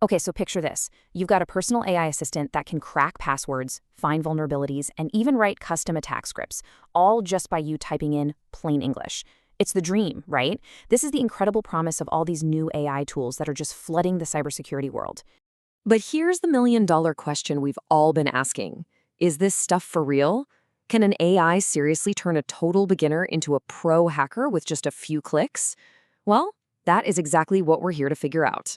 Okay, so picture this. You've got a personal AI assistant that can crack passwords, find vulnerabilities, and even write custom attack scripts, all just by you typing in plain English. It's the dream, right? This is the incredible promise of all these new AI tools that are just flooding the cybersecurity world. But here's the million-dollar question we've all been asking. Is this stuff for real? Can an AI seriously turn a total beginner into a pro hacker with just a few clicks? Well, that is exactly what we're here to figure out.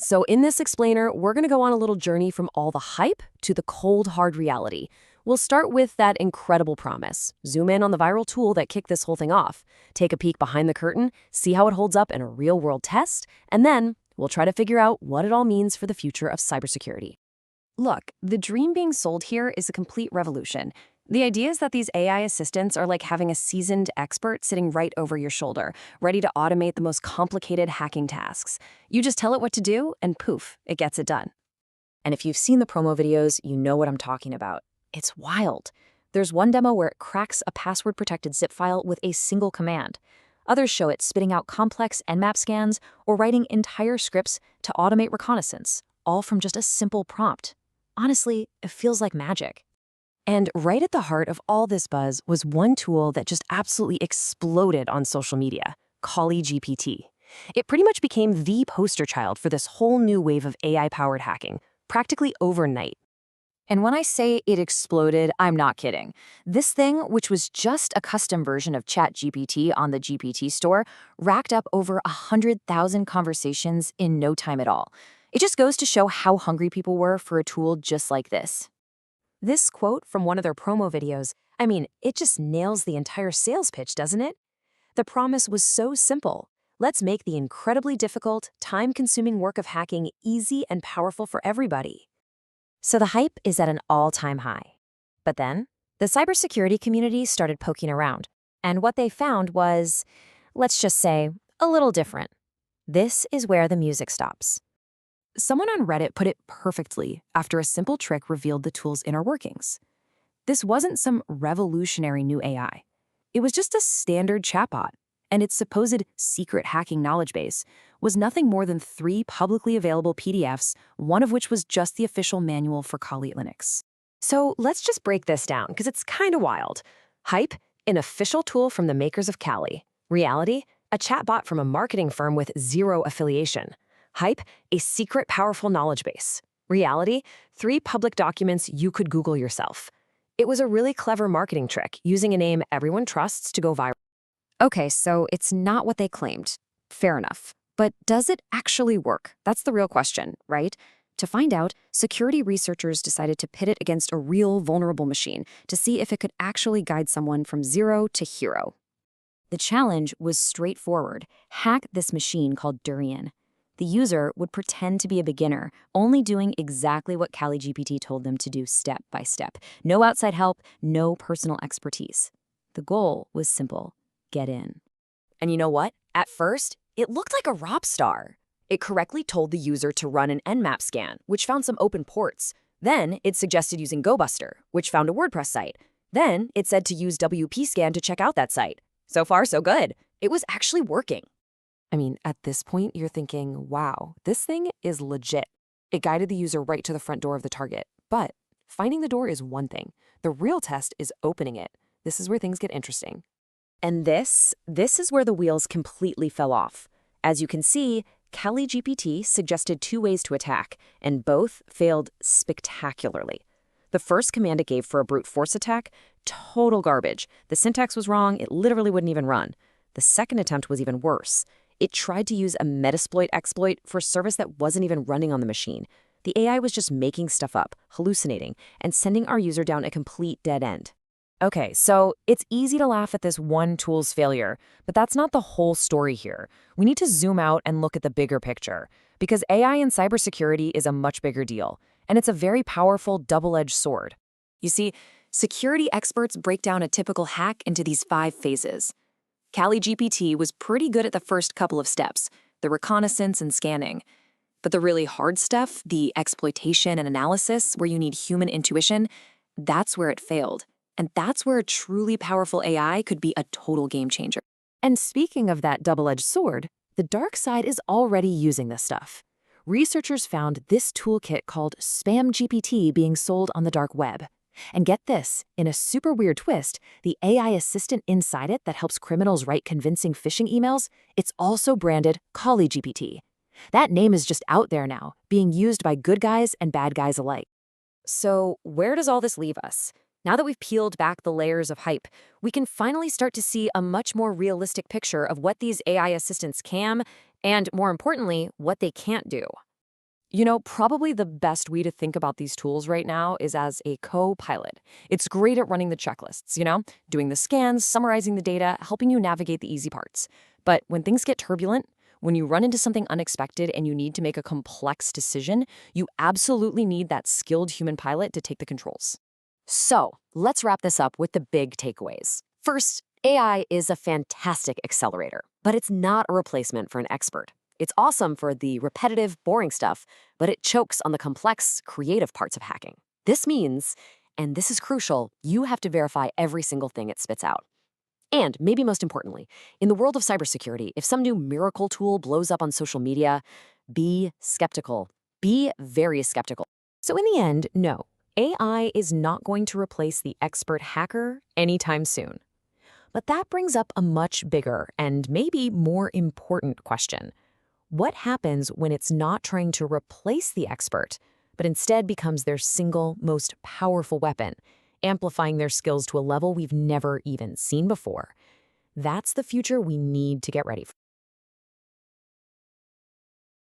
So in this explainer, we're going to go on a little journey from all the hype to the cold, hard reality. We'll start with that incredible promise. Zoom in on the viral tool that kicked this whole thing off. Take a peek behind the curtain, see how it holds up in a real-world test, and then we'll try to figure out what it all means for the future of cybersecurity. Look, the dream being sold here is a complete revolution. The idea is that these AI assistants are like having a seasoned expert sitting right over your shoulder, ready to automate the most complicated hacking tasks. You just tell it what to do, and poof, it gets it done. And if you've seen the promo videos, you know what I'm talking about. It's wild. There's one demo where it cracks a password-protected zip file with a single command. Others show it spitting out complex Nmap scans or writing entire scripts to automate reconnaissance, all from just a simple prompt. Honestly, it feels like magic. And right at the heart of all this buzz was one tool that just absolutely exploded on social media, KaliGPT. It pretty much became the poster child for this whole new wave of AI-powered hacking, practically overnight. And when I say it exploded, I'm not kidding. This thing, which was just a custom version of ChatGPT on the GPT store, racked up over 100,000 conversations in no time at all. It just goes to show how hungry people were for a tool just like this. This quote from one of their promo videos, it just nails the entire sales pitch, doesn't it? The promise was so simple. Let's make the incredibly difficult, time-consuming work of hacking easy and powerful for everybody. So the hype is at an all-time high. But then, the cybersecurity community started poking around, and what they found was, let's just say, a little different. This is where the music stops. Someone on Reddit put it perfectly after a simple trick revealed the tool's inner workings. This wasn't some revolutionary new AI. It was just a standard chatbot, and its supposed secret hacking knowledge base was nothing more than 3 publicly available PDFs, one of which was just the official manual for Kali Linux. So let's just break this down, because it's kind of wild. Hype, an official tool from the makers of Kali. Reality, a chatbot from a marketing firm with zero affiliation. Hype, a secret, powerful knowledge base. Reality, 3 public documents you could Google yourself. It was a really clever marketing trick, using a name everyone trusts to go viral. Okay, so it's not what they claimed. Fair enough. But does it actually work? That's the real question, right? To find out, security researchers decided to pit it against a real vulnerable machine to see if it could actually guide someone from zero to hero. The challenge was straightforward. Hack this machine called Durian. The user would pretend to be a beginner, only doing exactly what KaliGPT told them to do step by step. No outside help, no personal expertise. The goal was simple: get in. And you know what? At first, it looked like a rock star. It correctly told the user to run an Nmap scan, which found some open ports. Then it suggested using GoBuster, which found a WordPress site. Then it said to use WP Scan to check out that site. So far, so good. It was actually working. At this point, you're thinking, wow, this thing is legit. It guided the user right to the front door of the target. But finding the door is one thing. The real test is opening it. This is where things get interesting. And this is where the wheels completely fell off. As you can see, KaliGPT suggested 2 ways to attack, and both failed spectacularly. The first command it gave for a brute force attack, total garbage. The syntax was wrong, it literally wouldn't even run. The second attempt was even worse. It tried to use a Metasploit exploit for a service that wasn't even running on the machine. The AI was just making stuff up, hallucinating, and sending our user down a complete dead end. Okay, so it's easy to laugh at this one tool's failure, but that's not the whole story here. We need to zoom out and look at the bigger picture, because AI in cybersecurity is a much bigger deal, and it's a very powerful double-edged sword. You see, security experts break down a typical hack into these 5 phases. KaliGPT was pretty good at the first couple of steps, the reconnaissance and scanning. But the really hard stuff, the exploitation and analysis, where you need human intuition, that's where it failed. And that's where a truly powerful AI could be a total game changer. And speaking of that double-edged sword, the dark side is already using this stuff. researchers found this toolkit called Spam GPT being sold on the dark web. And get this, in a super weird twist, the AI assistant inside it that helps criminals write convincing phishing emails, it's also branded KaliGPT. That name is just out there now, being used by good guys and bad guys alike. So, where does all this leave us? Now that we've peeled back the layers of hype, we can finally start to see a much more realistic picture of what these AI assistants can, and more importantly, what they can't do. Probably the best way to think about these tools right now is as a co-pilot. It's great at running the checklists, doing the scans, summarizing the data, helping you navigate the easy parts. But when things get turbulent, when you run into something unexpected and you need to make a complex decision, you absolutely need that skilled human pilot to take the controls. So, let's wrap this up with the big takeaways. First, AI is a fantastic accelerator, but it's not a replacement for an expert. It's awesome for the repetitive, boring stuff, but it chokes on the complex, creative parts of hacking. This means, and this is crucial, you have to verify every single thing it spits out. And maybe most importantly, in the world of cybersecurity, if some new miracle tool blows up on social media, be skeptical. Be very skeptical. So in the end, no, AI is not going to replace the expert hacker anytime soon. But that brings up a much bigger and maybe more important question. What happens when it's not trying to replace the expert, but instead becomes their single most powerful weapon, amplifying their skills to a level we've never even seen before? That's the future we need to get ready for.